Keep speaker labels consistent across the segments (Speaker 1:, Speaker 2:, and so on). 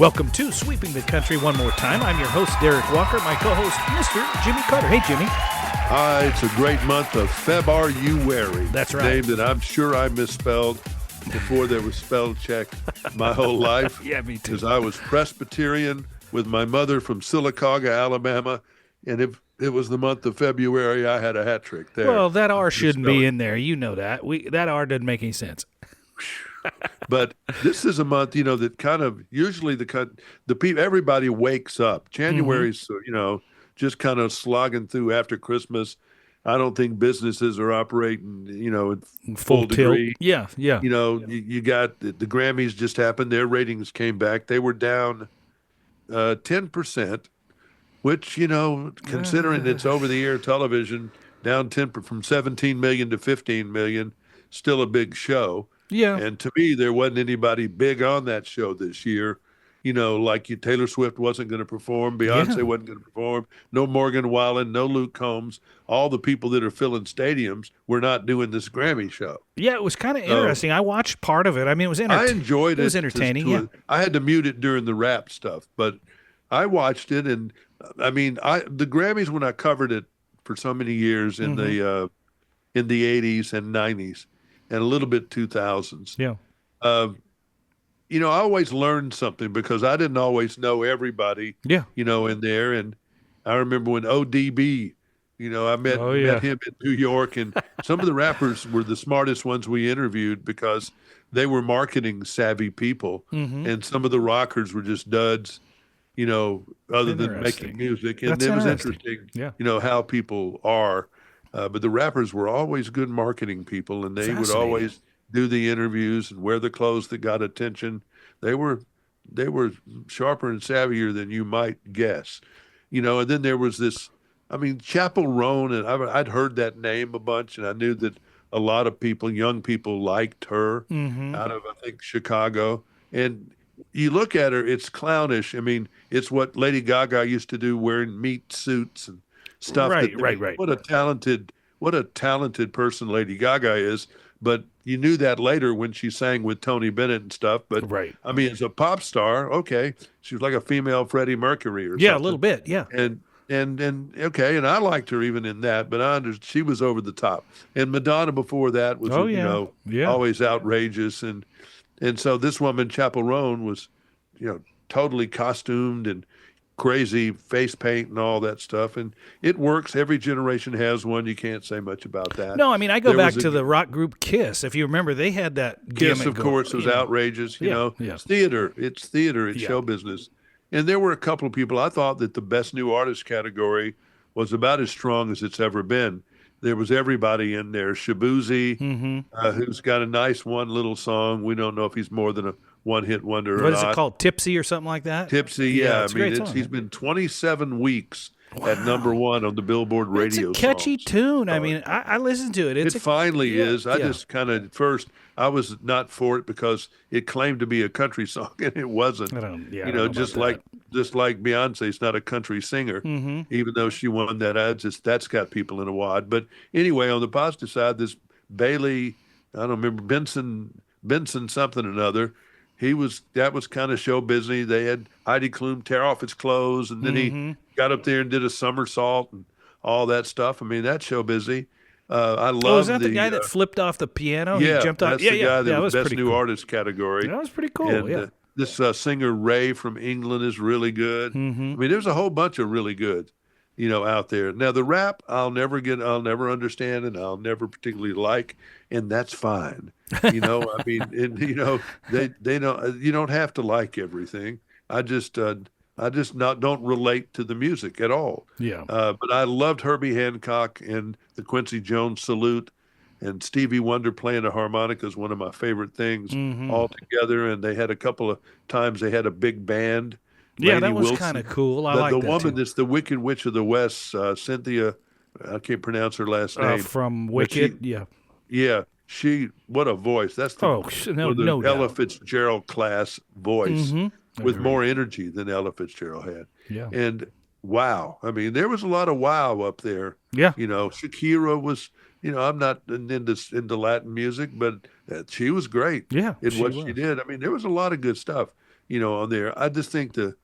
Speaker 1: Welcome to Sweeping the Country one more time. I'm your host, Derek Walker, my co-host, Mr. Jimmy Carter. Hey, Jimmy.
Speaker 2: Hi, it's a great month of February.
Speaker 1: That's right.
Speaker 2: Name that I'm sure I misspelled before there was spell check my whole life.
Speaker 1: Yeah, me too.
Speaker 2: Because I was Presbyterian with my mother from Sylacauga, Alabama, and if it was the month of February, I had a hat trick there.
Speaker 1: Well, that R shouldn't be in there. You know that. That R doesn't make any sense.
Speaker 2: But this is a month, that kind of usually the people, everybody wakes up. January's, just kind of slogging through after Christmas. I don't think businesses are operating, in full degree.
Speaker 1: Yeah.
Speaker 2: You got the Grammys just happened. Their ratings came back. They were down 10%, which, considering it's over-the-air television, down 10 from 17 million to 15 million, still a big show.
Speaker 1: Yeah.
Speaker 2: And to me, there wasn't anybody big on that show this year. Taylor Swift wasn't going to perform. Beyonce wasn't going to perform. No Morgan Wallen, no Luke Combs. All the people that are filling stadiums were not doing this Grammy show.
Speaker 1: Yeah, it was kind of interesting. I watched part of it. I mean, it was entertaining.
Speaker 2: I enjoyed it.
Speaker 1: It was entertaining,
Speaker 2: I had to mute it during the rap stuff, but I watched it. And, the Grammys, when I covered it for so many years in the 80s and 90s, and a little bit 2000s.
Speaker 1: Yeah.
Speaker 2: I always learned something because I didn't always know everybody, in there. And I remember when ODB, I met him in New York, and some of the rappers were the smartest ones we interviewed because they were marketing savvy people. And some of the rockers were just duds, other than making music. And it was interesting, how people are. But the rappers were always good marketing people, and they would always do the interviews and wear the clothes that got attention. They were sharper and savvier than you might guess, And then there was this, Chappell Roan, and I'd heard that name a bunch, and I knew that a lot of people, young people, liked her out of, I think, Chicago. And you look at her, it's clownish. It's what Lady Gaga used to do, wearing meat suits and stuff.
Speaker 1: Right.
Speaker 2: What a talented person Lady Gaga is. But you knew that later when she sang with Tony Bennett and stuff. But as a pop star, okay, she was like a female Freddie Mercury or something.
Speaker 1: Yeah, a little bit. Yeah.
Speaker 2: And okay, and I liked her even in that, but she was over the top. And Madonna before that was always outrageous, and so this woman Chappell Roan was totally costumed and crazy face paint and all that stuff, and it works. Every generation has one. You can't say much about that.
Speaker 1: No, I go back to the rock group Kiss. If you remember, they had that
Speaker 2: Kiss, of course, was outrageous. It's theater. It's theater. It's show business. And there were a couple of people. I thought that the best new artist category was about as strong as it's ever been. There was everybody in there. Shabuzi, who's got a nice one little song. We don't know if he's more than a one-hit wonder or not.
Speaker 1: What is it called? Tipsy or something like that?
Speaker 2: Tipsy, yeah. He's been 27 weeks at number one on the Billboard radio.
Speaker 1: It's a catchy
Speaker 2: songs.
Speaker 1: tune. I listened to it.
Speaker 2: It finally is. I just kind of, at first, I was not for it because it claimed to be a country song, and it wasn't. Just like Beyonce, it's not a country singer, even though she won that. That's got people in a wad. But anyway, on the positive side, this Bailey, I don't remember, Benson something or another, that was kind of show busy. They had Heidi Klum tear off his clothes, and then he got up there and did a somersault and all that stuff. That's show busy. I love.
Speaker 1: Oh, is that the guy that flipped off the piano?
Speaker 2: Yeah,
Speaker 1: he jumped off.
Speaker 2: That's the guy that was best
Speaker 1: pretty
Speaker 2: new
Speaker 1: cool.
Speaker 2: artist category.
Speaker 1: That was pretty cool.
Speaker 2: And, this singer Ray from England is really good. There's a whole bunch of really good, out there. Now the rap, I'll never understand, and I'll never particularly like, and that's fine. They don't. You don't have to like everything. I just don't relate to the music at all.
Speaker 1: Yeah.
Speaker 2: But I loved Herbie Hancock and the Quincy Jones Salute, and Stevie Wonder playing the harmonica is one of my favorite things all together. And they had a couple of times they had a big band.
Speaker 1: Yeah,
Speaker 2: Lady
Speaker 1: that was
Speaker 2: Wilson.
Speaker 1: kind of cool. I like
Speaker 2: the
Speaker 1: that
Speaker 2: woman
Speaker 1: too.
Speaker 2: that's the Wicked Witch of the West, Cynthia. I can't pronounce her last name.
Speaker 1: From Wicked.
Speaker 2: Yeah. What a voice. That's the Ella Fitzgerald class voice with more energy than Ella Fitzgerald had.
Speaker 1: Yeah.
Speaker 2: And wow. There was a lot of wow up there.
Speaker 1: Yeah.
Speaker 2: Shakira was, I'm not into Latin music, but she was great
Speaker 1: in
Speaker 2: what she did. There was a lot of good stuff. on there. I just think the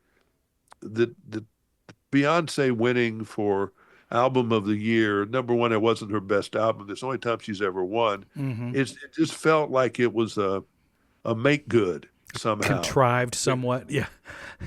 Speaker 2: Beyonce winning for album of the year, number one, it wasn't her best album. It's the only time she's ever won. It just felt like it was a make good somehow.
Speaker 1: Contrived somewhat. Yeah.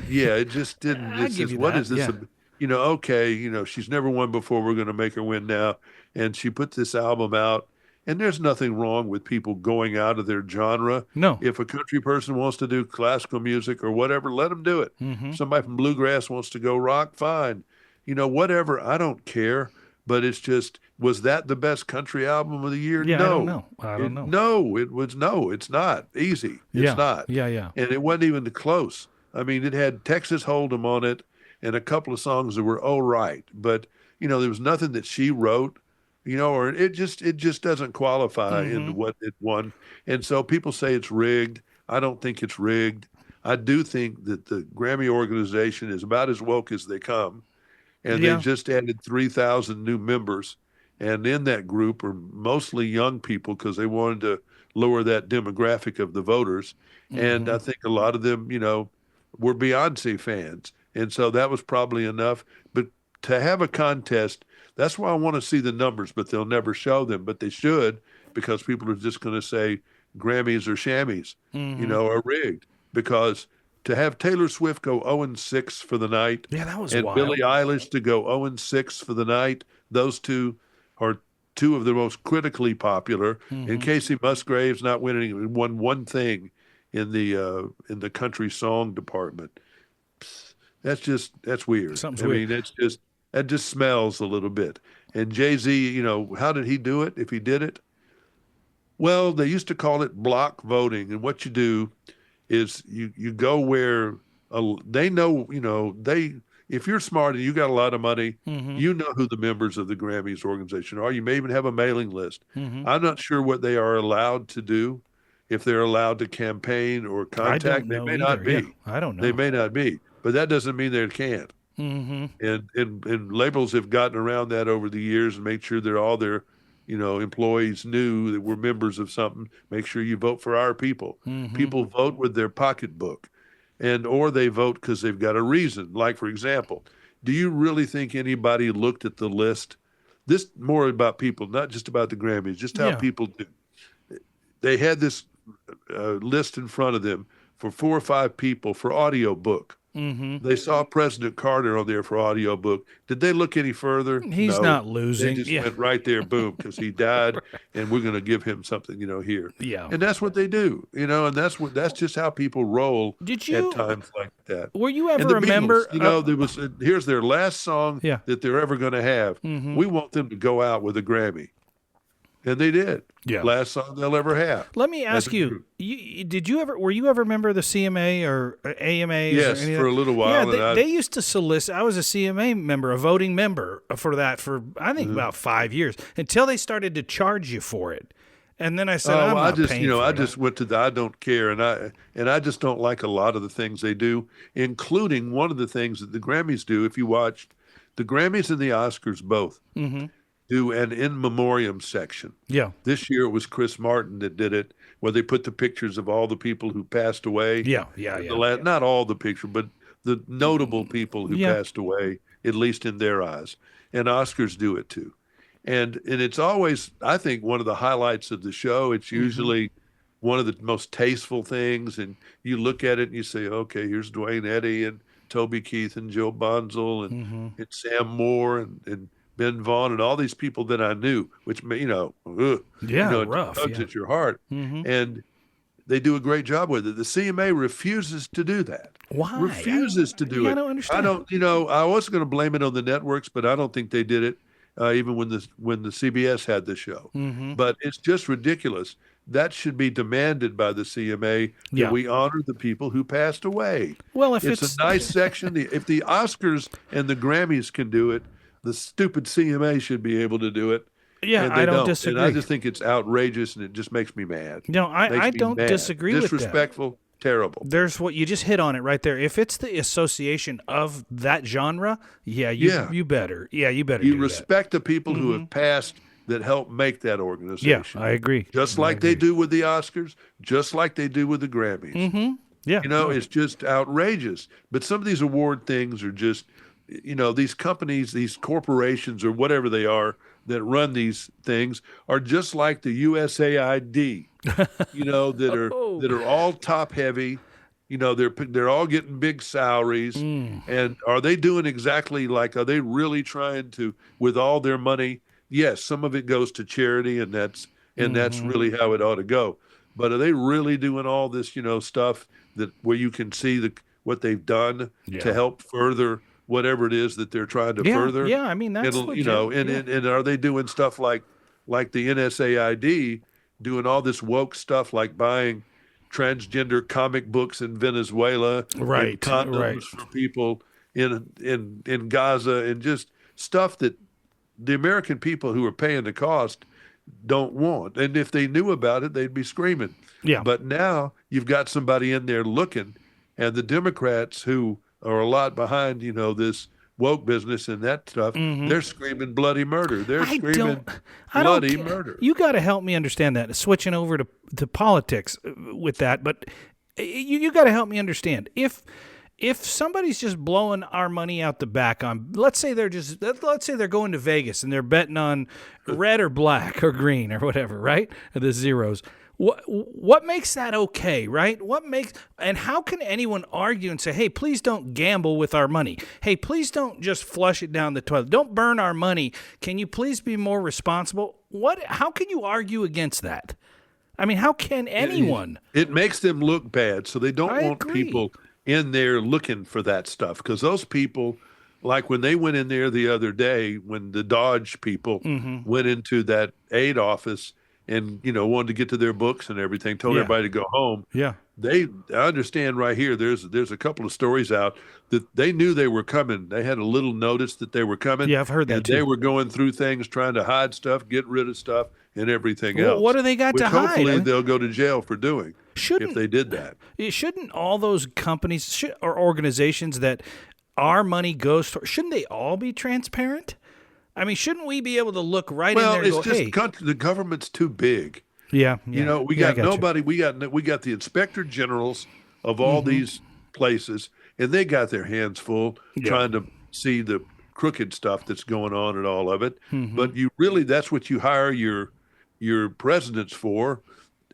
Speaker 2: Yeah, it just didn't.
Speaker 1: I give you
Speaker 2: what
Speaker 1: that.
Speaker 2: is this?
Speaker 1: Yeah.
Speaker 2: Okay, she's never won before. We're going to make her win now. And she put this album out. And there's nothing wrong with people going out of their genre.
Speaker 1: No.
Speaker 2: If a country person wants to do classical music or whatever, let them do it. Somebody from bluegrass wants to go rock, fine. Whatever. I don't care. But it's just, was that the best country album of the year?
Speaker 1: Yeah,
Speaker 2: No.
Speaker 1: I don't know.
Speaker 2: No, it's not. Easy. It's not.
Speaker 1: Yeah.
Speaker 2: And it wasn't even close. I mean, it had Texas Hold'em on it and a couple of songs that were all right. But, there was nothing that she wrote. Or it just doesn't qualify into what it won. And so people say it's rigged. I don't think it's rigged. I do think that the Grammy organization is about as woke as they come. And they just added 3,000 new members. And in that group are mostly young people because they wanted to lower that demographic of the voters. And I think a lot of them, were Beyonce fans. And so that was probably enough. But to have a contest, that's why I want to see the numbers, but they'll never show them. But they should, because people are just going to say Grammys or shammies, are rigged. Because to have Taylor Swift go 0-6 for the night,
Speaker 1: that was
Speaker 2: and
Speaker 1: wild.
Speaker 2: Billie Eilish to go 0-6 for the night, those two are two of the most critically popular. And Casey Musgraves not winning, won one thing in the country song department. That's weird.
Speaker 1: Something's weird.
Speaker 2: That just smells a little bit. And Jay-Z, how did he do it if he did it? Well, they used to call it block voting. And what you do is you go where they know, if you're smart and you got a lot of money, you know who the members of the Grammys organization are. You may even have a mailing list. I'm not sure what they are allowed to do, if they're allowed to campaign or contact. They may not be.
Speaker 1: Yeah, I don't know.
Speaker 2: They may not be. But that doesn't mean they can't. And labels have gotten around that over the years and made sure that all their, employees knew that we're members of something. Make sure you vote for our people. People vote with their pocketbook, or they vote because they've got a reason. Like, for example, do you really think anybody looked at the list? This more about people, not just about the Grammys, just how people do. They had this list in front of them for 4 or 5 people for audiobook. They saw President Carter on there for audiobook. Did they look any further?
Speaker 1: He's not losing.
Speaker 2: They just went right there, boom, because he died, and we're going to give him something, here.
Speaker 1: Yeah.
Speaker 2: And that's what they do, and that's just how people roll at times like that.
Speaker 1: Were you ever a member?
Speaker 2: Here's their last song that they're ever going to have. We want them to go out with a Grammy. And they did.
Speaker 1: Yeah.
Speaker 2: Last song they'll ever have.
Speaker 1: Let me ask you, were you ever a member of the CMA or AMA?
Speaker 2: Yes, for a little while.
Speaker 1: Yeah, they used to solicit. I was a CMA member, a voting member for that for, I think, about 5 years, until they started to charge you for it. And then I said, I
Speaker 2: just went to I don't care. And I just don't like a lot of the things they do, including one of the things that the Grammys do. If you watched the Grammys and the Oscars both, do an in memoriam section.
Speaker 1: Yeah.
Speaker 2: This year it was Chris Martin that did it, where they put the pictures of all the people who passed away.
Speaker 1: Yeah.
Speaker 2: Not all the picture, but the notable people who passed away, at least in their eyes. And Oscars do it too. And it's always, I think, one of the highlights of the show. It's usually one of the most tasteful things. And you look at it and you say, okay, here's Dwayne Eddy and Toby Keith and Joe Bonzel and Sam Moore and Ben Vaughn and all these people that I knew, which,
Speaker 1: rough.
Speaker 2: Tugs at your heart. And they do a great job with it. The CMA refuses to do that.
Speaker 1: Why?
Speaker 2: Refuses to do it.
Speaker 1: I don't understand.
Speaker 2: I was going to blame it on the networks, but I don't think they did it, even when the CBS had the show. But it's just ridiculous. That should be demanded by the CMA that we honor the people who passed away.
Speaker 1: Well, if
Speaker 2: it's a nice section. If the Oscars and the Grammys can do it, the stupid CMA should be able to do it.
Speaker 1: Yeah, I don't disagree.
Speaker 2: And I just think it's outrageous, and it just makes me mad.
Speaker 1: No, I don't disagree with that.
Speaker 2: Disrespectful, terrible.
Speaker 1: There's what you just hit on it right there. If it's the association of that genre, you better. Yeah, you better.
Speaker 2: You respect the people who have passed that help make that organization.
Speaker 1: Yeah, I agree.
Speaker 2: Just like they do with the Oscars, just like they do with the Grammys.
Speaker 1: Yeah.
Speaker 2: It's just outrageous. But some of these award things are just, these companies, these corporations or whatever they are that run these things are just like the USAID, that are all top heavy. They're all getting big salaries. And are they doing exactly are they really trying to, with all their money? Yes, some of it goes to charity, and that's really how it ought to go. But are they really doing all this, stuff where you can see what they've done to help further whatever it is that they're trying to further?
Speaker 1: Yeah, I mean, that's legit.
Speaker 2: And are they doing stuff like the NSAID doing all this woke stuff, like buying transgender comic books in Venezuela,
Speaker 1: right?
Speaker 2: And condoms for people in Gaza, and just stuff that the American people who are paying the cost don't want. And if they knew about it, they'd be screaming.
Speaker 1: Yeah.
Speaker 2: But now you've got somebody in there looking, and the Democrats, who are a lot behind, this woke business and that stuff, they're screaming bloody murder. They're screaming bloody murder.
Speaker 1: You got to help me understand that. Switching over to politics with that, but you got to help me understand. If somebody's just blowing our money out the back on, let's say they're going to Vegas and they're betting on red or black or green or whatever, right? The zeros. What makes that okay, right? And how can anyone argue and say, hey, please don't gamble with our money. Hey, please don't just flush it down the toilet. Don't burn our money. Can you please be more responsible? How can you argue against that? I mean, how can anyone?
Speaker 2: It makes them look bad, so they don't want people in there looking for that stuff, because those people, like when they went in there the other day, when the Dodge people went into that aid office and wanted to get to their books and everything, told everybody to go home.
Speaker 1: Yeah,
Speaker 2: I understand right here. There's a couple of stories out that they knew they were coming. They had a little notice that they were coming.
Speaker 1: Yeah, I've heard that too.
Speaker 2: They were going through things, trying to hide stuff, get rid of stuff, and everything else.
Speaker 1: What do they got to hide?
Speaker 2: Hopefully they'll go to jail for doing. If they did that.
Speaker 1: Shouldn't all those companies or organizations that our money goes to, shouldn't they all be transparent? I mean, shouldn't we be able to look right in there and go, hey.
Speaker 2: The government's too big.
Speaker 1: Yeah.
Speaker 2: We got nobody. We got the inspector generals of all these places, and they got their hands full trying to see the crooked stuff that's going on and all of it. But that's what you hire your presidents for,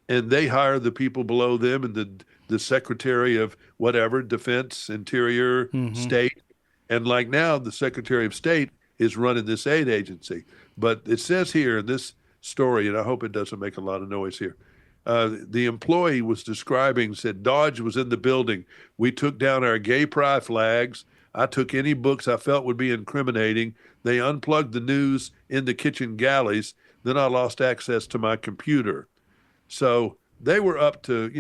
Speaker 2: and they hire the people below them, and the secretary of whatever, defense, interior, state, and like now the secretary of state is running this aid agency. But it says here in this story, and I hope it doesn't make a lot of noise here, the employee was said Dodge was in the building. We took down our gay pride flags. I took any books I felt would be incriminating. They unplugged the news in the kitchen galleys. Then I lost access to my computer. So they were up to,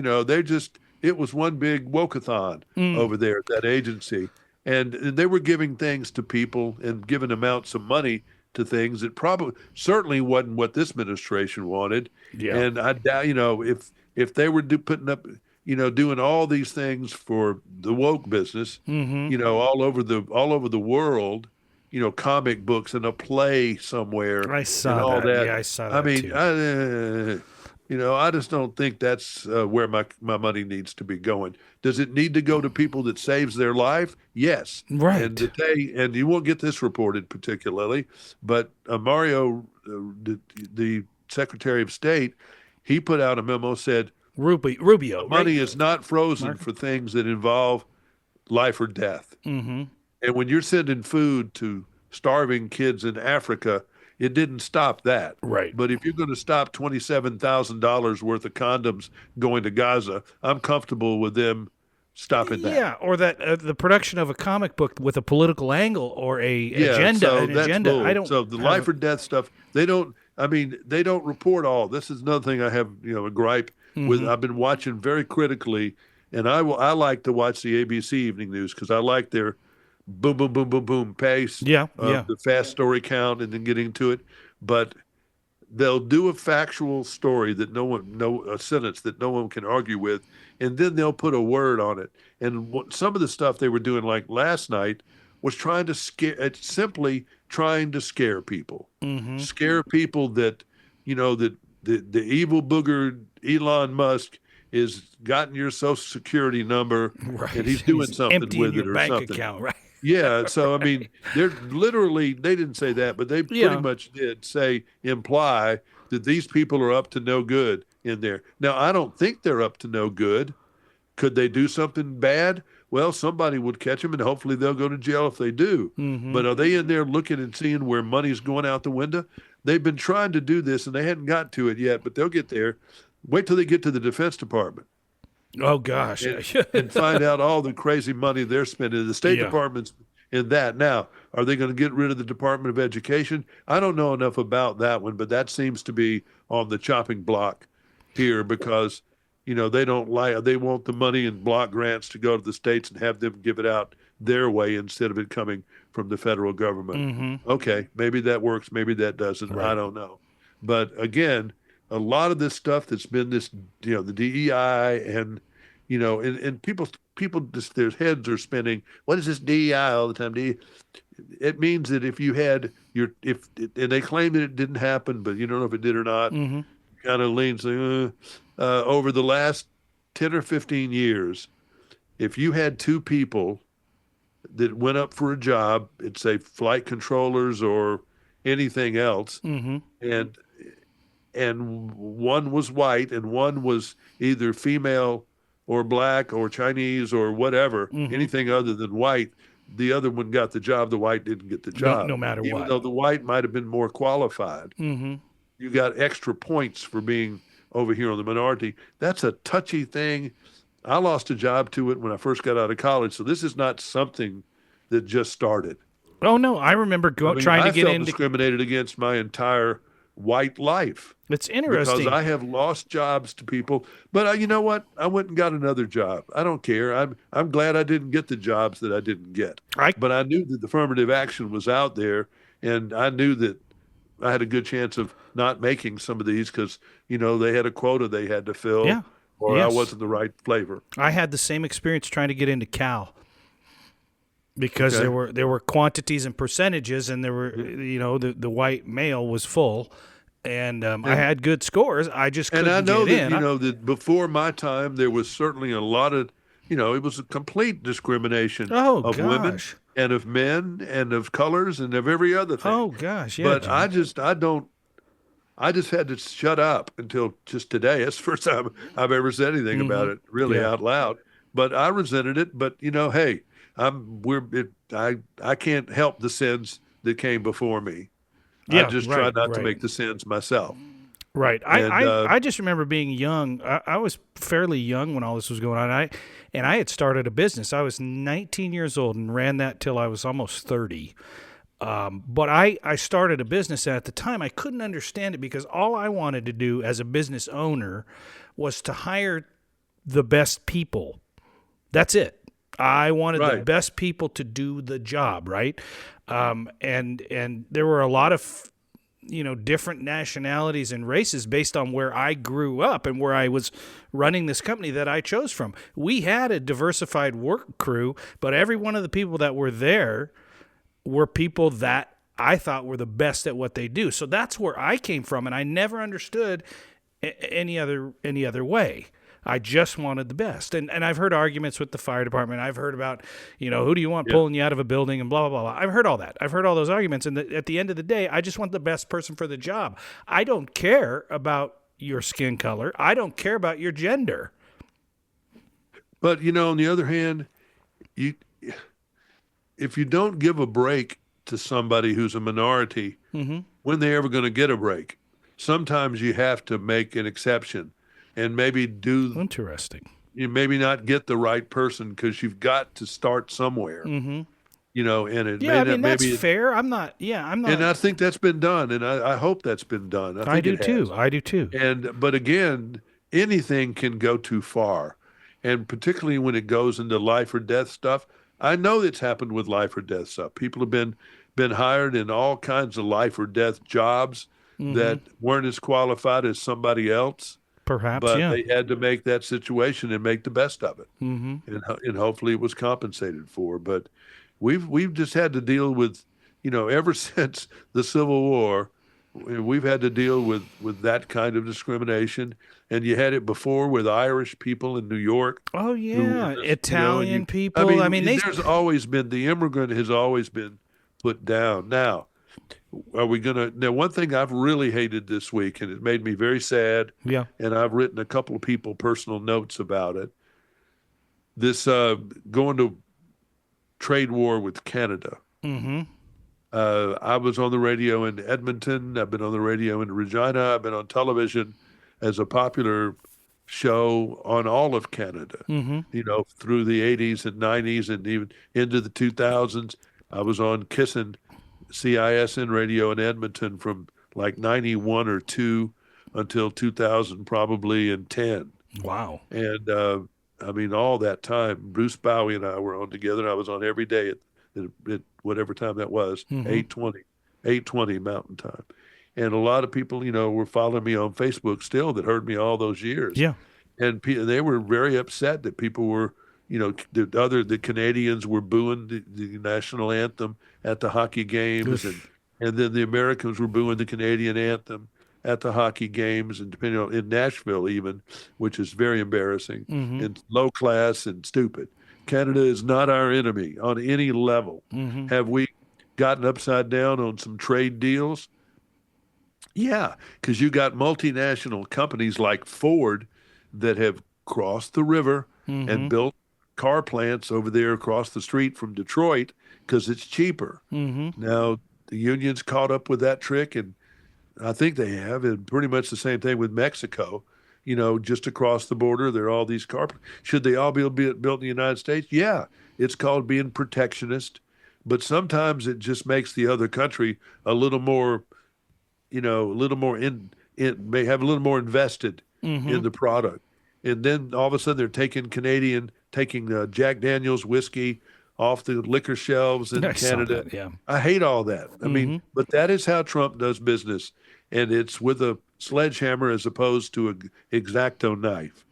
Speaker 2: it was one big woke-a-thon over there at that agency. And they were giving things to people and giving amounts of money to things that certainly wasn't what this administration wanted. Yeah. And I doubt, if they were putting up, doing all these things for the woke business, all over the world, comic books and a play somewhere.
Speaker 1: I saw that. Yeah, I saw that.
Speaker 2: I mean, I just don't think that's where my money needs to be going. Does it need to go to people that saves their life? Yes.
Speaker 1: Right.
Speaker 2: And you won't get this reported particularly, but Mario, the Secretary of State, he put out a memo, said,
Speaker 1: Rubio,
Speaker 2: money is not frozen for things that involve life or death. And when you're sending food to starving kids in Africa, it didn't stop that.
Speaker 1: Right.
Speaker 2: But if you're going to stop $27,000 worth of condoms going to Gaza, I'm comfortable with them stopping that.
Speaker 1: Yeah, or that the production of a comic book with a political angle or agenda.
Speaker 2: So the life or death stuff, they don't report all. This is another thing I have, a gripe with. I've been watching very critically, and I like to watch the ABC Evening News because I like their boom, boom, boom, boom, boom pace. The fast story count and then getting to it. But they'll do a factual story that a sentence that no one can argue with, and then they'll put a word on it. And some of the stuff they were doing, like last night, was simply trying to scare people. Scare people that, that the evil booger Elon Musk is gotten your Social Security number,
Speaker 1: right.
Speaker 2: and he's doing something with it or
Speaker 1: bank
Speaker 2: something.
Speaker 1: Account, right?
Speaker 2: Yeah. So I mean, they're literally, they didn't say that, but they pretty much did imply that these people are up to no good in there. Now, I don't think they're up to no good. Could they do something bad? Well, somebody would catch them, and hopefully they'll go to jail if they do.
Speaker 1: Mm-hmm.
Speaker 2: But are they in there looking and seeing where money's going out the window? They've been trying to do this, and they hadn't got to it yet, but they'll get there. Wait till they get to the Defense Department.
Speaker 1: Oh, gosh.
Speaker 2: And find out all the crazy money they're spending. The State Department's in that. Now, are they going to get rid of the Department of Education? I don't know enough about that one, but that seems to be on the chopping block here because – they want the money and block grants to go to the states and have them give it out their way instead of it coming from the federal government.
Speaker 1: Mm-hmm.
Speaker 2: Okay, maybe that works, maybe that doesn't. Right. I don't know. But again, a lot of this stuff that's been this, the DEI and, and people just, their heads are spinning. What is this DEI all the time? It means that if you had and they claim that it didn't happen, but you don't know if it did or not.
Speaker 1: Mm-hmm.
Speaker 2: Kind of leans over the last 10 or 15 years, if you had two people that went up for a job, it's say flight controllers or anything else,
Speaker 1: mm-hmm.
Speaker 2: and one was white and one was either female or black or Chinese or whatever,
Speaker 1: mm-hmm.
Speaker 2: anything other than white, the other one got the job, the white didn't get the job.
Speaker 1: No matter what.
Speaker 2: Even though the white might have been more qualified.
Speaker 1: Mm-hmm.
Speaker 2: You got extra points for being over here on the minority. That's a touchy thing. I lost a job to it when I first got out of college, so this is not something that just started.
Speaker 1: Oh, no, I remember trying to get into... I felt
Speaker 2: discriminated against my entire white life.
Speaker 1: It's interesting.
Speaker 2: Because I have lost jobs to people, but you know what? I went and got another job. I don't care. I'm glad I didn't get the jobs that I didn't get. But I knew that the affirmative action was out there, and I knew that I had a good chance of not making some of these because, they had a quota they had to fill or I wasn't the right flavor.
Speaker 1: I had the same experience trying to get into Cal because there were quantities and percentages and there were, the white male was full and I had good scores. I just couldn't get in.
Speaker 2: And I know that before my time, there was certainly a lot of, it was a complete discrimination of women. And of men and of colors and of every other thing.
Speaker 1: Oh gosh, yeah.
Speaker 2: But
Speaker 1: Jim.
Speaker 2: I just had to shut up until just today. It's the first time I've ever said anything
Speaker 1: mm-hmm.
Speaker 2: about it really out loud. But I resented it. But hey, I can't help the sins that came before me. I just try not to make the sins myself.
Speaker 1: Right. I just remember being young. I was fairly young when all this was going on. I had started a business. I was 19 years old and ran that till I was almost 30. But I started a business, and at the time I couldn't understand it because all I wanted to do as a business owner was to hire the best people. That's it. I wanted the best people to do the job, right? And there were a lot of different nationalities and races based on where I grew up and where I was running this company that I chose from. We had a diversified work crew, but every one of the people that were there were people that I thought were the best at what they do. So that's where I came from, and I never understood any other way. I just wanted the best. And I've heard arguments with the fire department. I've heard about, who do you want pulling you out of a building and blah, blah, blah, blah. I've heard all that. I've heard all those arguments. And at the end of the day, I just want the best person for the job. I don't care about your skin color. I don't care about your gender.
Speaker 2: But, on the other hand, if you don't give a break to somebody who's a minority,
Speaker 1: mm-hmm.
Speaker 2: when they ever going to get a break? Sometimes you have to make an exception. And maybe
Speaker 1: interesting.
Speaker 2: You maybe not get the right person because you've got to start somewhere.
Speaker 1: Mm-hmm.
Speaker 2: And it
Speaker 1: that's fair. I'm not.
Speaker 2: And I think that's been done, and I hope that's been done.
Speaker 1: I do too.
Speaker 2: But again, anything can go too far, and particularly when it goes into life or death stuff. I know it's happened with life or death stuff. People have been hired in all kinds of life or death jobs
Speaker 1: mm-hmm.
Speaker 2: that weren't as qualified as somebody else.
Speaker 1: Perhaps,
Speaker 2: but they had to make that situation and make the best of it,
Speaker 1: mm-hmm.
Speaker 2: and hopefully it was compensated for. But we've just had to deal with, ever since the Civil War, we've had to deal with that kind of discrimination, and you had it before with Irish people in New York.
Speaker 1: Oh yeah, Italian people.
Speaker 2: I mean, there's always been, the immigrant has always been put down. Now, are we going to? Now, one thing I've really hated this week, and it made me very sad.
Speaker 1: Yeah.
Speaker 2: And I've written a couple of people personal notes about it. This going to trade war with Canada.
Speaker 1: Mm-hmm.
Speaker 2: I was on the radio in Edmonton. I've been on the radio in Regina. I've been on television as a popular show on all of Canada, through the 80s and 90s and even into the 2000s. I was on CISN radio in Edmonton from like 91 or 2 until 2000 probably and 10.
Speaker 1: Wow.
Speaker 2: And all that time, Bruce Bowie and I were on together. I was on every day at whatever time that was, 8:20 Mountain Time. And a lot of people, were following me on Facebook still that heard me all those years.
Speaker 1: Yeah.
Speaker 2: And they were very upset that people were, the Canadians were booing the national anthem at the hockey games. And then the Americans were booing the Canadian anthem at the hockey games, and depending on in Nashville even, which is very embarrassing and low class and stupid. Canada is not our enemy on any level. Have we gotten upside down on some trade deals? Yeah, because you got multinational companies like Ford that have crossed the river and built car plants over there across the street from Detroit because it's cheaper. Now, the unions caught up with that trick, and I think they have, and pretty much the same thing with Mexico. Just across the border, there are all these cars. Should they all be built in the United States? Yeah, it's called being protectionist, but sometimes it just makes the other country a little more, may have a little more invested in the product. And then all of a sudden they're taking Jack Daniel's whiskey off the liquor shelves in Canada.
Speaker 1: Yeah.
Speaker 2: I hate all that. I mean, but that is how Trump does business. And it's with a sledgehammer as opposed to an X-Acto knife.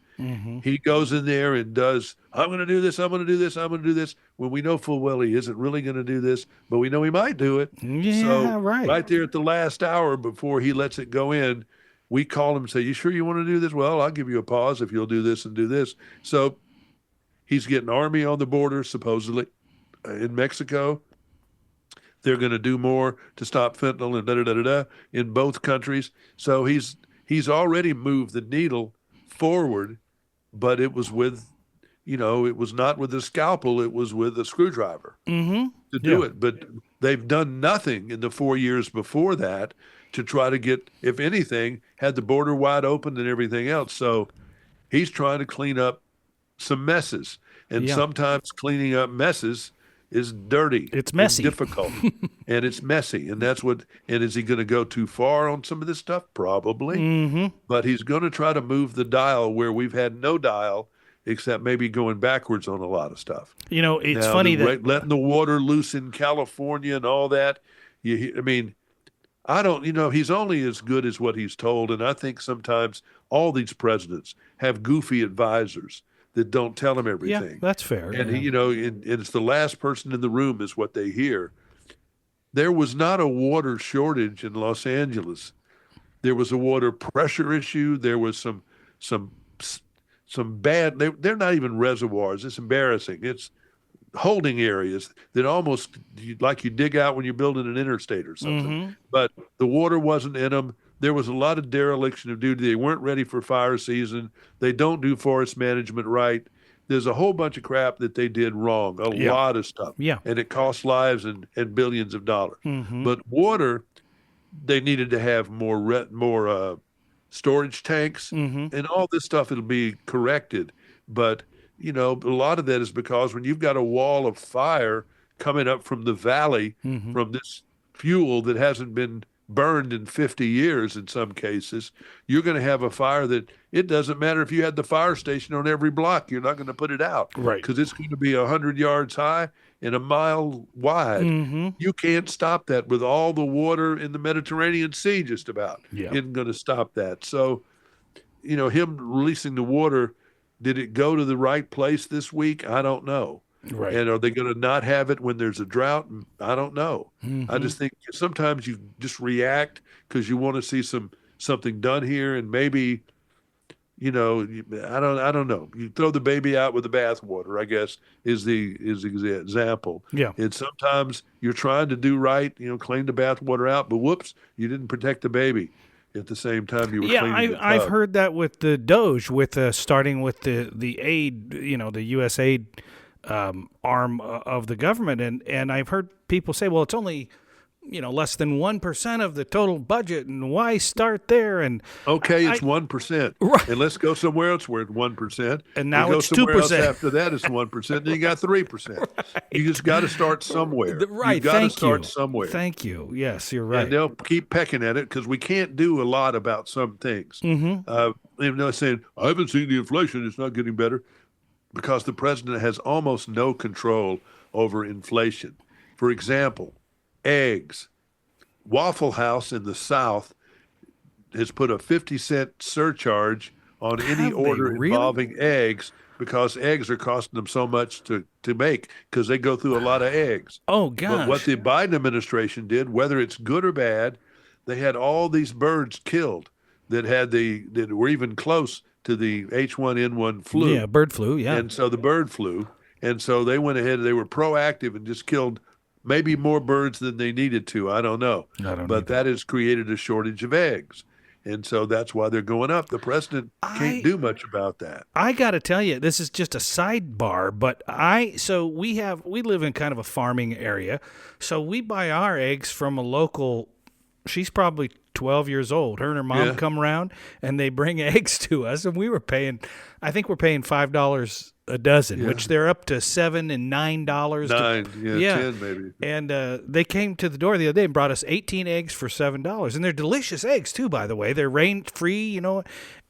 Speaker 2: He goes in there and does, I'm going to do this, I'm going to do this, I'm going to do this, when we know full well he isn't really going to do this, but we know he might do it.
Speaker 1: Yeah,
Speaker 2: so
Speaker 1: right
Speaker 2: there at the last hour before he lets it go in, we call him and say, you sure you want to do this? Well, I'll give you a pause if you'll do this and do this. So he's getting army on the border, supposedly, in Mexico. They're going to do more to stop fentanyl and in both countries. So he's already moved the needle forward, but it was with, it was not with a scalpel, it was with a screwdriver to do it. But they've done nothing in the 4 years before that to try to get, if anything, had the border wide open and everything else. So he's trying to clean up some messes. And sometimes cleaning up messes is dirty.
Speaker 1: It's messy.
Speaker 2: It's difficult. And it's messy. And is he going to go too far on some of this stuff? Probably. But he's going to try to move the dial where we've had no dial, except maybe going backwards on a lot of stuff.
Speaker 1: It's funny that
Speaker 2: letting the water loose in California and all that. He's only as good as what he's told. And I think sometimes all these presidents have goofy advisors that don't tell him everything.
Speaker 1: Yeah, that's fair.
Speaker 2: And and it's the last person in the room is what they hear. There was not a water shortage in Los Angeles. There was a water pressure issue. There was some bad. They're not even reservoirs. It's embarrassing. It's holding areas that almost like you dig out when you're building an interstate or something. But the water wasn't in them. There was a lot of dereliction of duty. They weren't ready for fire season. They don't do forest management right. There's a whole bunch of crap that they did wrong, a lot of stuff.
Speaker 1: Yeah.
Speaker 2: And it cost lives and billions of dollars. But water, they needed to have more storage tanks and all this stuff. It'll be corrected. But, a lot of that is because when you've got a wall of fire coming up from the valley from this fuel that hasn't been burned in 50 years in some cases, you're going to have a fire that it doesn't matter if you had the fire station on every block, you're not going to put it out.
Speaker 1: Right.
Speaker 2: Because it's going to be 100 yards high and a mile wide. You can't stop that with all the water in the Mediterranean Sea just about. Isn't going to stop that. So, him releasing the water, did it go to the right place this week? I don't know.
Speaker 1: Right.
Speaker 2: And are they going to not have it when there's a drought? I don't know.
Speaker 1: Mm-hmm.
Speaker 2: I just think sometimes you just react because you want to see something done here, and maybe, I don't know. You throw the baby out with the bathwater, I guess, is the example.
Speaker 1: Yeah.
Speaker 2: And sometimes you're trying to do right, clean the bathwater out, but whoops, you didn't protect the baby at the same time you were cleaning the tub.
Speaker 1: I've heard that with the Doge, with starting with the aid, the U.S. aid arm of the government, and I've heard people say, well, it's only less than 1% of the total budget, and why start there? And
Speaker 2: okay, it's 1%,
Speaker 1: right.
Speaker 2: And let's go somewhere else where it's 1%,
Speaker 1: and now
Speaker 2: we'll
Speaker 1: it's 2%.
Speaker 2: After that, it's 1%. Then you got 3%. Right. You just got to start somewhere.
Speaker 1: Right,
Speaker 2: you got to start somewhere.
Speaker 1: Thank you. Yes, you're right.
Speaker 2: And they'll keep pecking at it because we can't do a lot about some things.
Speaker 1: Mm-hmm.
Speaker 2: Even though saying I haven't seen the inflation, it's not getting better, because the president has almost no control over inflation. For example, eggs. Waffle House in the South has put a 50-cent surcharge on any order involving eggs, because eggs are costing them so much to make, because they go through a lot of eggs.
Speaker 1: Oh, gosh.
Speaker 2: But what the Biden administration did, whether it's good or bad, they had all these birds killed that were even close to the H1N1 flu.
Speaker 1: Yeah, bird flu, yeah.
Speaker 2: And so the bird flu. And so they went ahead, they were proactive and just killed maybe more birds than they needed to. I don't know. But that has created a shortage of eggs. And so that's why they're going up. The president can't do much about that.
Speaker 1: I got to tell you, this is just a sidebar, but we live in kind of a farming area. So we buy our eggs from a local, she's probably 12 years old. Her and her mom come around and they bring eggs to us, and I think we're paying $5 a dozen, which they're up to $7 and $9.
Speaker 2: 10 maybe.
Speaker 1: And they came to the door the other day and brought us 18 eggs for $7, and they're delicious eggs too, by the way. They're rain-free,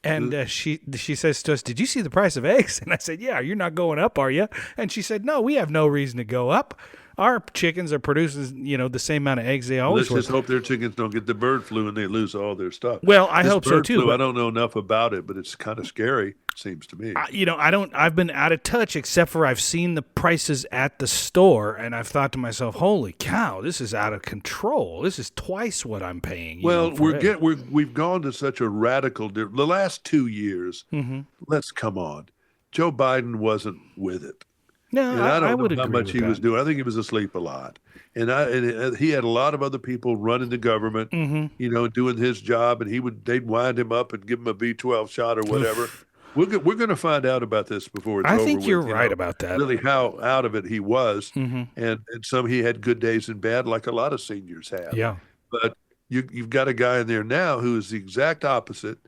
Speaker 1: And she says to us, "Did you see the price of eggs?" And I said, "Yeah, you're not going up, are you?" And she said, "No, we have no reason to go up. Our chickens are producing, the same amount of eggs they always were."
Speaker 2: Let's just hope their chickens don't get the bird flu and they lose all their stuff.
Speaker 1: Well, I hope so too.
Speaker 2: I don't know enough about it, but it's kind of scary, it seems to me.
Speaker 1: I've been out of touch, except for I've seen the prices at the store, and I've thought to myself, "Holy cow, this is out of control. This is twice what I'm paying."
Speaker 2: Well, we've gone to such a radical. The last 2 years.
Speaker 1: Mm-hmm.
Speaker 2: Let's come on. Joe Biden wasn't with it.
Speaker 1: No,
Speaker 2: and I don't know how much he was doing. I think he was asleep a lot. And he had a lot of other people running the government, doing his job, and they'd wind him up and give him a B12 shot or whatever. We're going to find out about this before it's over.
Speaker 1: I think you're right about that.
Speaker 2: Really, how out of it he was,
Speaker 1: mm-hmm.
Speaker 2: and some he had good days and bad, like a lot of seniors have.
Speaker 1: Yeah.
Speaker 2: But you've got a guy in there now who is the exact opposite,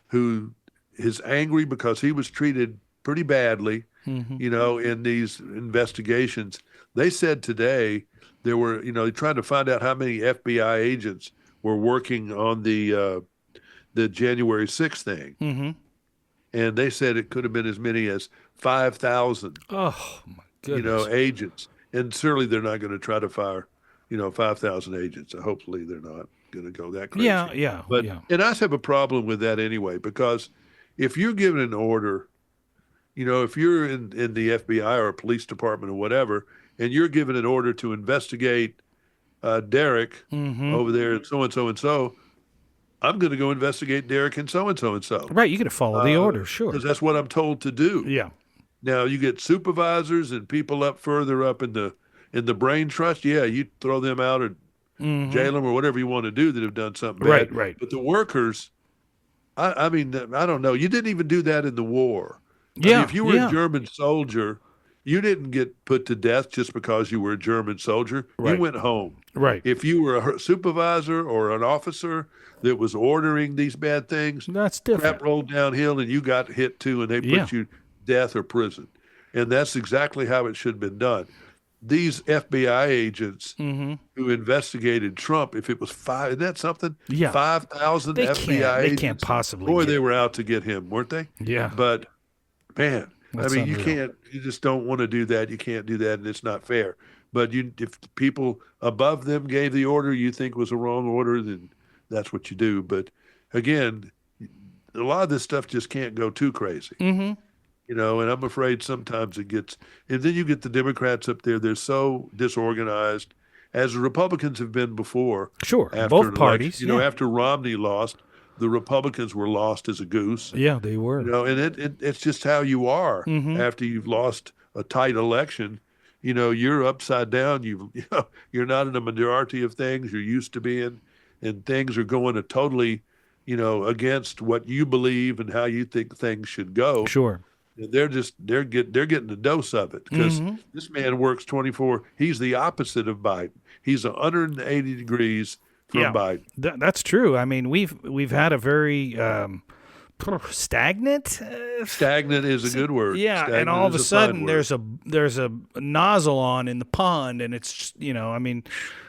Speaker 2: who is angry because he was treated pretty badly.
Speaker 1: Mm-hmm.
Speaker 2: In these investigations. They said today there were, trying to find out how many FBI agents were working on the January 6th thing.
Speaker 1: Mm-hmm.
Speaker 2: And they said it could have been as many as 5,000.
Speaker 1: Oh, my goodness.
Speaker 2: Agents. And certainly they're not going to try to fire, 5,000 agents. So hopefully they're not going to go that crazy.
Speaker 1: Yeah.
Speaker 2: And I have a problem with that anyway, because if you're given an order, if you're in the FBI or a police department or whatever, and you're given an order to investigate Derek over there and so and so, I'm going to go investigate Derek and so and so.
Speaker 1: Right, you got to follow the order, sure.
Speaker 2: Because that's what I'm told to do.
Speaker 1: Yeah.
Speaker 2: Now you get supervisors and people further up in the brain trust. Yeah, you throw them out or jail them or whatever you want to do that have done something bad.
Speaker 1: Right.
Speaker 2: But the workers, I mean, I don't know. You didn't even do that in the war.
Speaker 1: Yeah,
Speaker 2: I mean, if you were a German soldier, you didn't get put to death just because you were a German soldier.
Speaker 1: Right.
Speaker 2: You went home.
Speaker 1: Right.
Speaker 2: If you were a supervisor or an officer that was ordering these bad things,
Speaker 1: that's different.
Speaker 2: Crap rolled downhill and you got hit too, and they put you death or prison. And that's exactly how it should have been done. These FBI agents who investigated Trump, if it was isn't that something?
Speaker 1: Yeah.
Speaker 2: 5,000 FBI agents.
Speaker 1: They can't possibly.
Speaker 2: Boy, they were out to get him, weren't they?
Speaker 1: Yeah.
Speaker 2: But man,
Speaker 1: that's
Speaker 2: unreal. You just don't want to do that. You can't do that, and it's not fair. But if the people above them gave the order you think was a wrong order, then that's what you do. But again, a lot of this stuff just can't go too crazy.
Speaker 1: Mm-hmm.
Speaker 2: And I'm afraid sometimes it gets, and then you get the Democrats up there. They're so disorganized, as the Republicans have been before.
Speaker 1: Sure,
Speaker 2: After
Speaker 1: both parties.
Speaker 2: Election. After Romney lost, the Republicans were lost as a goose.
Speaker 1: Yeah, they were.
Speaker 2: And it's just how you are after you've lost a tight election. You're upside down. You're not in a majority of things you're used to being, and things are going to totally, against what you believe and how you think things should go.
Speaker 1: Sure.
Speaker 2: They're getting a dose of it because this man works 24. He's the opposite of Biden. He's 180 degrees from Biden.
Speaker 1: That's true. I mean, we've had a very stagnant.
Speaker 2: Stagnant is a good word.
Speaker 1: Yeah,
Speaker 2: stagnant,
Speaker 1: and all of a sudden there's a nozzle on in the pond, and it's just, I mean.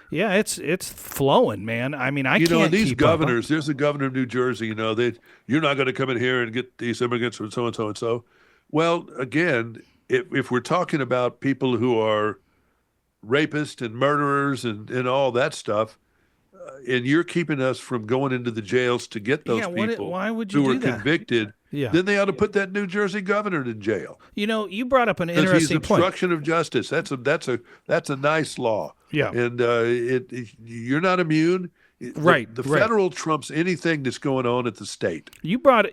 Speaker 1: Yeah, it's flowing, man. I mean, I can't
Speaker 2: and these
Speaker 1: keep
Speaker 2: governors, there's a governor of New Jersey, you're not going to come in here and get these immigrants from so and so and so. Well, again, if we're talking about people who are rapists and murderers and all that stuff, and you're keeping us from going into the jails to get those people
Speaker 1: why would you
Speaker 2: who
Speaker 1: do
Speaker 2: are
Speaker 1: that?
Speaker 2: convicted, then they ought to put that New Jersey governor in jail.
Speaker 1: You brought up an interesting point.
Speaker 2: He's obstruction of justice. That's a nice law.
Speaker 1: Yeah.
Speaker 2: And you're not immune.
Speaker 1: Right.
Speaker 2: The federal trumps anything that's going on at the state.
Speaker 1: You brought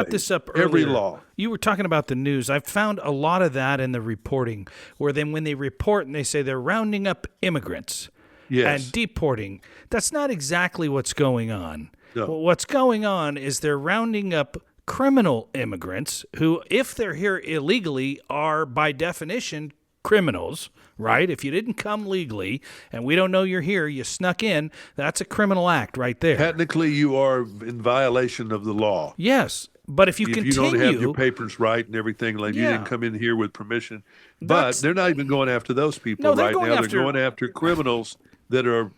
Speaker 1: this up earlier.
Speaker 2: Every law.
Speaker 1: You were talking about the news. I've found a lot of that in the reporting, where then when they report and they say they're rounding up immigrants and deporting, that's not exactly what's going on.
Speaker 2: No.
Speaker 1: What's going on is they're rounding up criminal immigrants who, if they're here illegally, are by definition criminals, right? If you didn't come legally and we don't know you're here, you snuck in, that's a criminal act right there.
Speaker 2: Technically, you are in violation of the law.
Speaker 1: Yes, but if you continue...
Speaker 2: If you don't have your papers right and everything, you didn't come in here with permission. But they're not even going after those people right now. They're going after criminals that are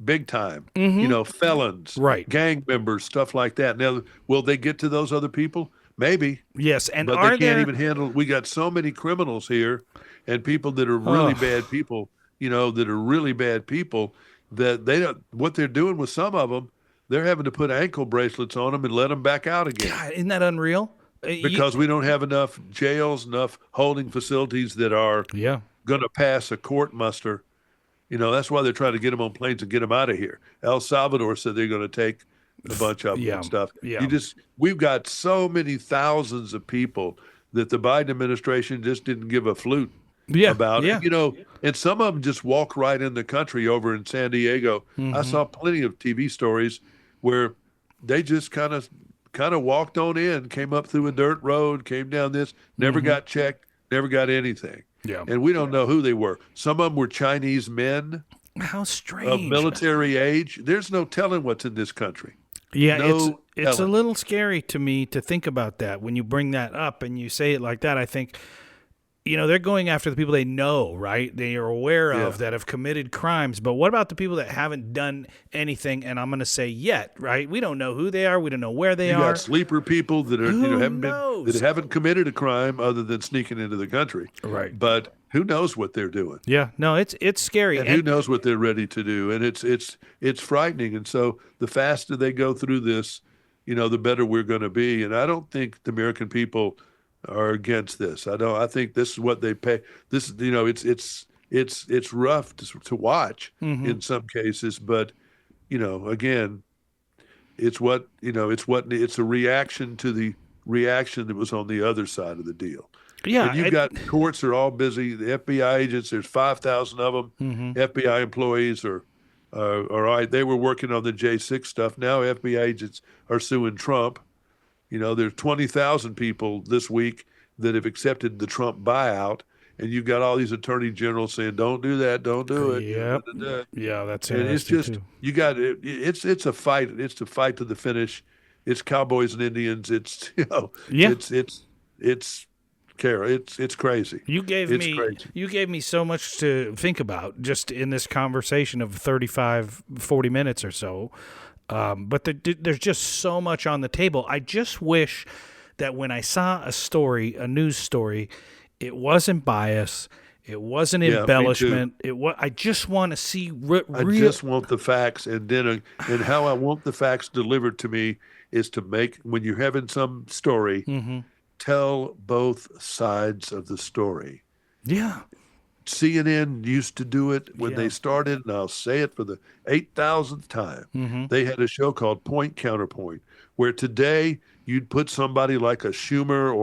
Speaker 2: big time, felons, gang members, stuff like that. Now, will they get to those other people? Maybe.
Speaker 1: Yes,
Speaker 2: but they can't even handle. We got so many criminals here, and people that are really bad people. That are really bad people. That they don't. What they're doing with some of them, they're having to put ankle bracelets on them and let them back out again.
Speaker 1: God, isn't that unreal?
Speaker 2: Because we don't have enough jails, enough holding facilities that are going to pass a court muster. That's why they're trying to get them on planes and get them out of here. El Salvador said they're going to take a bunch of them and stuff.
Speaker 1: Yeah.
Speaker 2: We've got so many thousands of people that the Biden administration just didn't give a flute about. And some of them just walk right in the country over in San Diego. I saw plenty of TV stories where they just kind of walked on in, came up through a dirt road, came down this, never got checked, never got anything.
Speaker 1: Yeah.
Speaker 2: And we don't know who they were. Some of them were Chinese men.
Speaker 1: How strange.
Speaker 2: Of military age. There's no telling what's in this country.
Speaker 1: Yeah, it's a little scary to me to think about that. When you bring that up and you say it like that, I think, they're going after the people they know, right? They are aware of that have committed crimes. But what about the people that haven't done anything? And I'm going to say yet, right? We don't know who they are. We don't know where they are.
Speaker 2: You got sleeper people that are haven't committed a crime other than sneaking into the country.
Speaker 1: Right.
Speaker 2: But who knows what they're doing?
Speaker 1: Yeah. No, it's scary.
Speaker 2: And who knows what they're ready to do? And it's frightening. And so the faster they go through this, the better we're going to be. And I don't think the American people are against this. I think this is what they pay. This, it's rough to watch in some cases, but again, it's a reaction to the reaction that was on the other side of the deal.
Speaker 1: Yeah,
Speaker 2: and you've got courts are all busy. The FBI agents, there's 5,000 of them. FBI employees are they were working on the J6 stuff. Now FBI agents are suing Trump. There's 20,000 people this week that have accepted the Trump buyout, and you've got all these attorney generals saying, "Don't do that, don't do it."
Speaker 1: Yep. Yeah, that's
Speaker 2: and it's just too. You got it. It's a fight. It's a fight to the finish. It's cowboys and Indians. It's it's crazy.
Speaker 1: You gave me so much to think about just in this conversation of 35, 40 minutes or so. But there's just so much on the table. I just wish that when I saw a news story, it wasn't bias, it wasn't embellishment. I just want to see
Speaker 2: I just want the facts, and then and how I want the facts delivered to me is to make, when you're having some story, tell both sides of the story.
Speaker 1: Yeah.
Speaker 2: CNN used to do it when they started, and I'll say it for the 8,000th time.
Speaker 1: Mm-hmm.
Speaker 2: They had a show called Point Counterpoint, where today you'd put somebody like a Schumer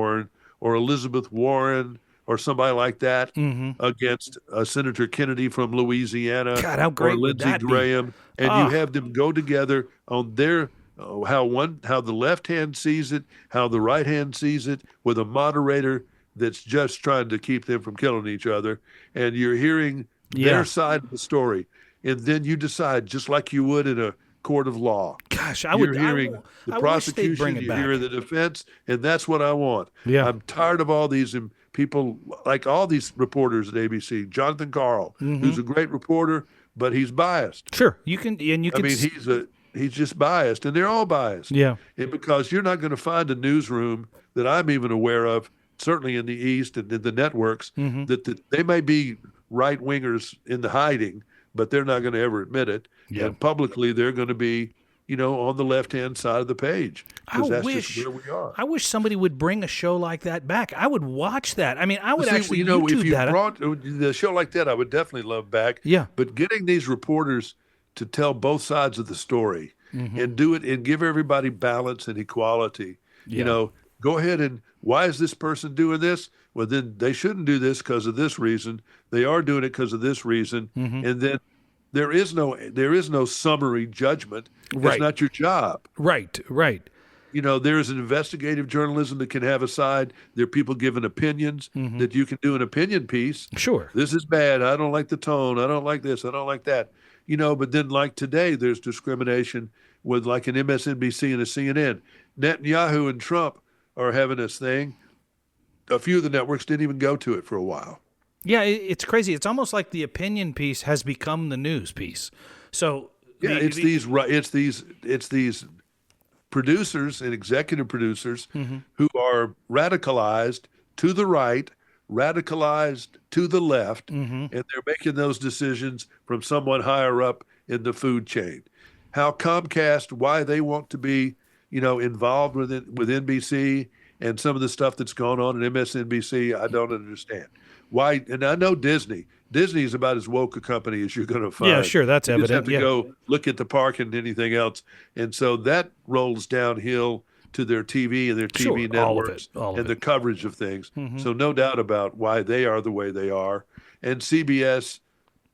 Speaker 2: or Elizabeth Warren or somebody like that against Senator Kennedy from Louisiana,
Speaker 1: God, how great
Speaker 2: or
Speaker 1: would
Speaker 2: Lindsey
Speaker 1: that be?
Speaker 2: Graham, and you have them go together on their how the left hand sees it, how the right hand sees it, with a moderator that's just trying to keep them from killing each other, and you're hearing their side of the story, and then you decide, just like you would in a court of law.
Speaker 1: Gosh,
Speaker 2: You're hearing the prosecution, you're hearing the defense, and that's what I want.
Speaker 1: Yeah.
Speaker 2: I'm tired of all these people, like all these reporters at ABC. Jonathan Karl, who's a great reporter, but he's biased.
Speaker 1: Sure, you can. I
Speaker 2: mean, he's just biased, and they're all biased.
Speaker 1: Yeah.
Speaker 2: And because you're not going to find a newsroom that I'm even aware of, certainly in the East and in the networks, that they may be right wingers in the hiding, but they're not going to ever admit it. Yeah. And publicly, they're going to be, on the left-hand side of the page, because that's just where we are.
Speaker 1: I wish somebody would bring a show like that back. I would watch that. I mean, I would actually YouTube
Speaker 2: if you
Speaker 1: that.
Speaker 2: brought the show like that, I would definitely love back.
Speaker 1: Yeah.
Speaker 2: But getting these reporters to tell both sides of the story and do it and give everybody balance and equality, go ahead and, why is this person doing this? Well, then they shouldn't do this because of this reason. They are doing it because of this reason. And then there is no summary judgment.
Speaker 1: Right.
Speaker 2: It's not your job.
Speaker 1: Right.
Speaker 2: There is an investigative journalism that can have a side. There are people giving opinions that you can do an opinion piece.
Speaker 1: Sure.
Speaker 2: This is bad. I don't like the tone. I don't like this. I don't like that. But then, like today, there's discrimination with like an MSNBC and a CNN. Netanyahu and Trump are having this thing. A few of the networks didn't even go to it for a while.
Speaker 1: Yeah, it's crazy. It's almost like the opinion piece has become the news piece. So
Speaker 2: it's these producers and executive producers who are radicalized to the right, radicalized to the left, and they're making those decisions from someone higher up in the food chain. How Comcast, why they want to be, involved with NBC and some of the stuff that's going on at MSNBC, I don't understand. Why? And I know Disney. Disney is about as woke a company as you're going to find.
Speaker 1: Yeah, sure, that's
Speaker 2: you
Speaker 1: evident.
Speaker 2: Just have to go look at the park and anything else, and so that rolls downhill to their TV and their TV networks and the coverage of things. So no doubt about why they are the way they are. And CBS,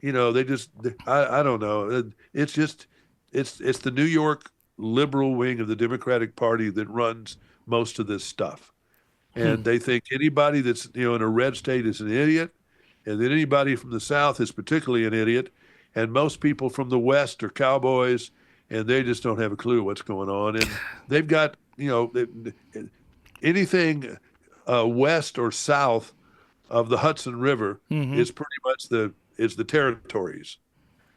Speaker 2: they just, I don't know. It's the New York liberal wing of the Democratic Party that runs most of this stuff. And they think anybody that's, in a red state is an idiot, and then anybody from the South is particularly an idiot. And most people from the West are cowboys, and they just don't have a clue what's going on. And they've got, anything west or south of the Hudson River is pretty much the territories.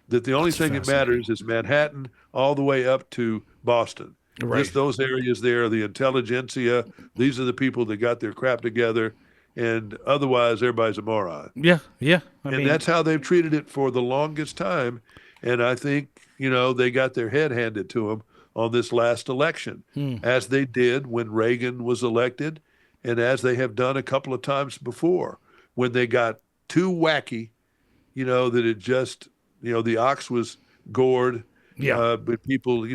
Speaker 2: That the only thing that matters is Manhattan all the way up to Boston. Right. Just those areas there, the intelligentsia, these are the people that got their crap together, and otherwise everybody's a moron.
Speaker 1: Yeah.
Speaker 2: I mean, that's how they've treated it for the longest time. And I think, they got their head handed to them on this last election, as they did when Reagan was elected, and as they have done a couple of times before, when they got too wacky, that it just, the ox was gored.
Speaker 1: Yeah.
Speaker 2: But people,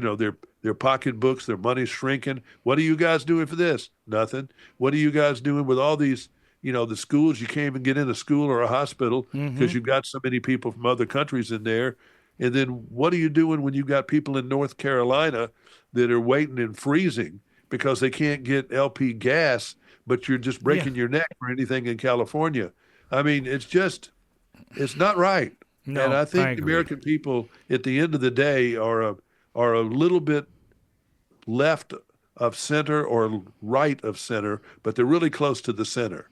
Speaker 2: their pocketbooks, their money's shrinking. What are you guys doing for this? Nothing. What are you guys doing with all these, the schools? You can't even get in a school or a hospital because you've got so many people from other countries in there. And then what are you doing when you've got people in North Carolina that are waiting and freezing because they can't get LP gas, but you're just breaking your neck for anything in California? I mean, it's not right.
Speaker 1: No,
Speaker 2: and I think the American people, at the end of the day, are a little bit left of center or right of center, but they're really close to the center.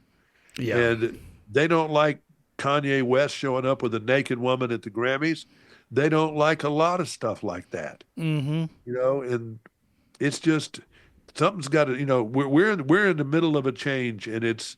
Speaker 1: Yeah.
Speaker 2: And they don't like Kanye West showing up with a naked woman at the Grammys. They don't like a lot of stuff like that. And it's just, something's got to, we're in the middle of a change, and it's,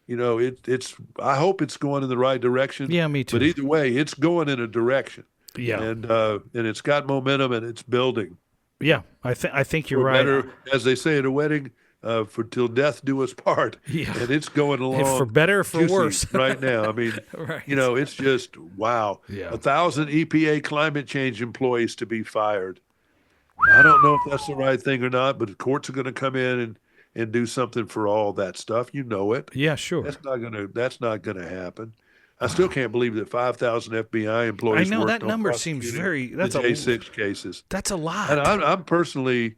Speaker 2: I hope it's going in the right direction.
Speaker 1: Yeah, me too.
Speaker 2: But either way, it's going in a direction.
Speaker 1: Yeah.
Speaker 2: And it's got momentum, and it's building.
Speaker 1: Yeah, I think you're
Speaker 2: Or
Speaker 1: right.
Speaker 2: better, as they say at a wedding, for till death do us part.
Speaker 1: Yeah.
Speaker 2: And it's going along
Speaker 1: for better or for worse
Speaker 2: right now. I mean,
Speaker 1: right.
Speaker 2: It's just, wow.
Speaker 1: Yeah.
Speaker 2: 1,000 EPA climate change employees to be fired. I don't know if that's the right thing or not, but the courts are going to come in and do something for all that stuff. You know it.
Speaker 1: Yeah, sure.
Speaker 2: That's not gonna happen. I still can't believe that 5,000 FBI employees.
Speaker 1: I know that number seems that's
Speaker 2: the J6 cases.
Speaker 1: That's a lot.
Speaker 2: And I'm personally,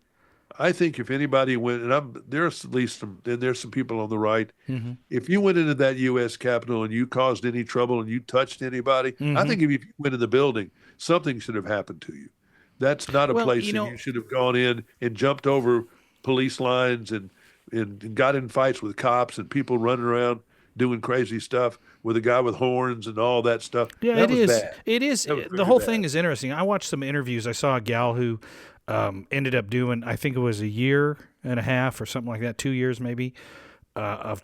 Speaker 2: I think if anybody went, and there's at least there's some people on the right.
Speaker 1: Mm-hmm.
Speaker 2: If you went into that U.S. Capitol and you caused any trouble and you touched anybody, I think if you went in the building, something should have happened to you. That's not a place that you should have gone in and jumped over police lines and got in fights with cops and people running around doing crazy stuff with a guy with horns and all that stuff.
Speaker 1: Yeah,
Speaker 2: that was bad.
Speaker 1: It is. The whole thing is interesting. I watched some interviews. I saw a gal who ended up doing, I think it was 1.5 years or something like that, 2 years maybe, of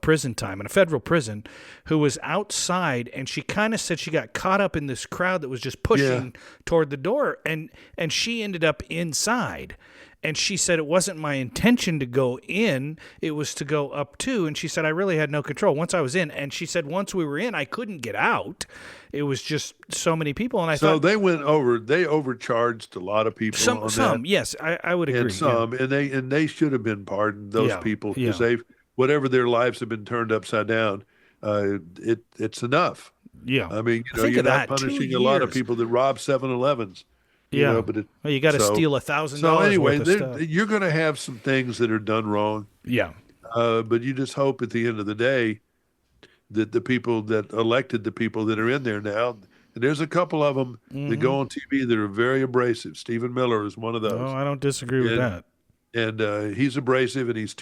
Speaker 1: prison time in a federal prison, who was outside, and she kind of said she got caught up in this crowd that was just pushing toward the door, and she ended up inside. And she said, it wasn't my intention to go in, it was to go up to. And she said, I really had no control once I was in. And she said, once we were in, I couldn't get out. It was just so many people. And I thought,
Speaker 2: they overcharged a lot of people.
Speaker 1: Some, yes, I would agree.
Speaker 2: And some, and they should have been pardoned, those people, because whatever their lives have been turned upside down, it's enough.
Speaker 1: Yeah.
Speaker 2: I mean, you're not punishing a lot of people that rob 7-Elevens. But
Speaker 1: you got to steal $1,000.
Speaker 2: So anyway,
Speaker 1: worth of stuff.
Speaker 2: You're going to have some things that are done wrong.
Speaker 1: Yeah.
Speaker 2: But you just hope at the end of the day that the people that elected the people that are in there now, and there's a couple of them that go on TV that are very abrasive. Stephen Miller is one of those.
Speaker 1: Oh, I don't disagree with that.
Speaker 2: And he's abrasive, and he's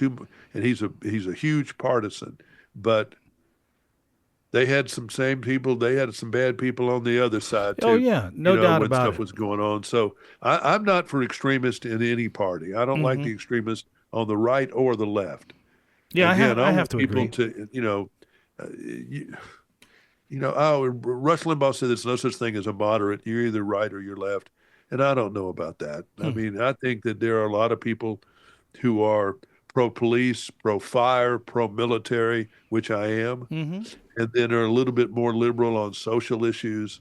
Speaker 2: a huge partisan, but. They had some same people. They had some bad people on the other side too.
Speaker 1: Oh yeah, no doubt about it.
Speaker 2: When stuff was going on. So I'm not for extremists in any party. I don't like the extremists on the right or the left.
Speaker 1: Yeah,
Speaker 2: again,
Speaker 1: I have to
Speaker 2: people
Speaker 1: agree.
Speaker 2: Rush Limbaugh said there's no such thing as a moderate. You're either right or you're left, and I don't know about that. I mean, I think that there are a lot of people who are pro-police, pro-fire, pro-military, which I am, and then are a little bit more liberal on social issues,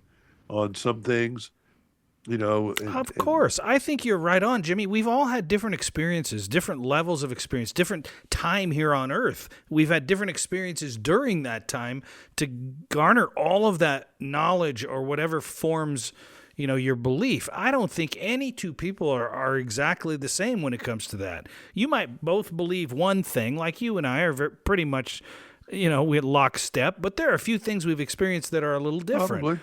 Speaker 2: on some things,
Speaker 1: Of course. I think you're right on, Jimmy. We've all had different experiences, different levels of experience, different time here on Earth. We've had different experiences during that time to garner all of that knowledge or whatever forms your belief. I don't think any two people are exactly the same when it comes to that. You might both believe one thing, like you and I are pretty much, we lockstep, but there are a few things we've experienced that are a little different.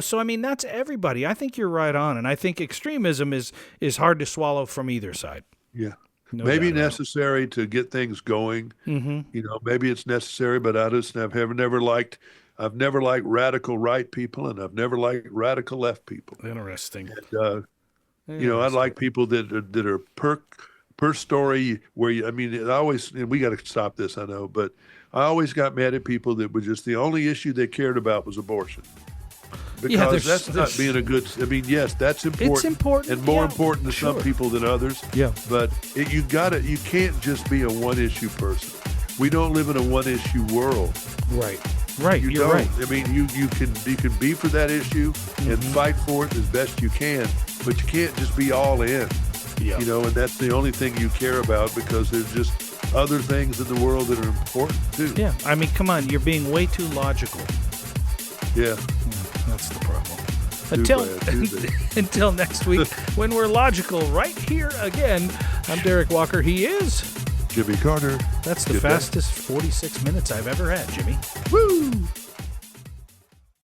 Speaker 1: So I mean, that's everybody. I think you're right on, and I think extremism is hard to swallow from either side.
Speaker 2: Yeah. Maybe necessary to get things going. Maybe it's necessary, but I've never liked radical right people, and I've never liked radical left people.
Speaker 1: Interesting.
Speaker 2: And, I like people that are per story. And we got to stop this, I know, but I always got mad at people that were just the only issue they cared about was abortion. Because that's not being a good. I mean, yes, that's important.
Speaker 1: It's important
Speaker 2: and more important to some people than others.
Speaker 1: Yeah.
Speaker 2: But you can't just be a one-issue person. We don't live in a one-issue world.
Speaker 1: Right.
Speaker 2: You're
Speaker 1: right.
Speaker 2: I mean, you can be for that issue and fight for it as best you can, but you can't just be all in.
Speaker 1: Yeah.
Speaker 2: And that's the only thing you care about, because there's just other things in the world that are important too.
Speaker 1: Yeah. I mean, come on, you're being way too logical.
Speaker 2: Yeah.
Speaker 1: That's the problem. Until next week, when we're logical right here again. I'm Derek Walker. He is
Speaker 2: Jimmy Carter.
Speaker 1: That's the fastest 46 minutes I've ever had, Jimmy.
Speaker 2: Woo!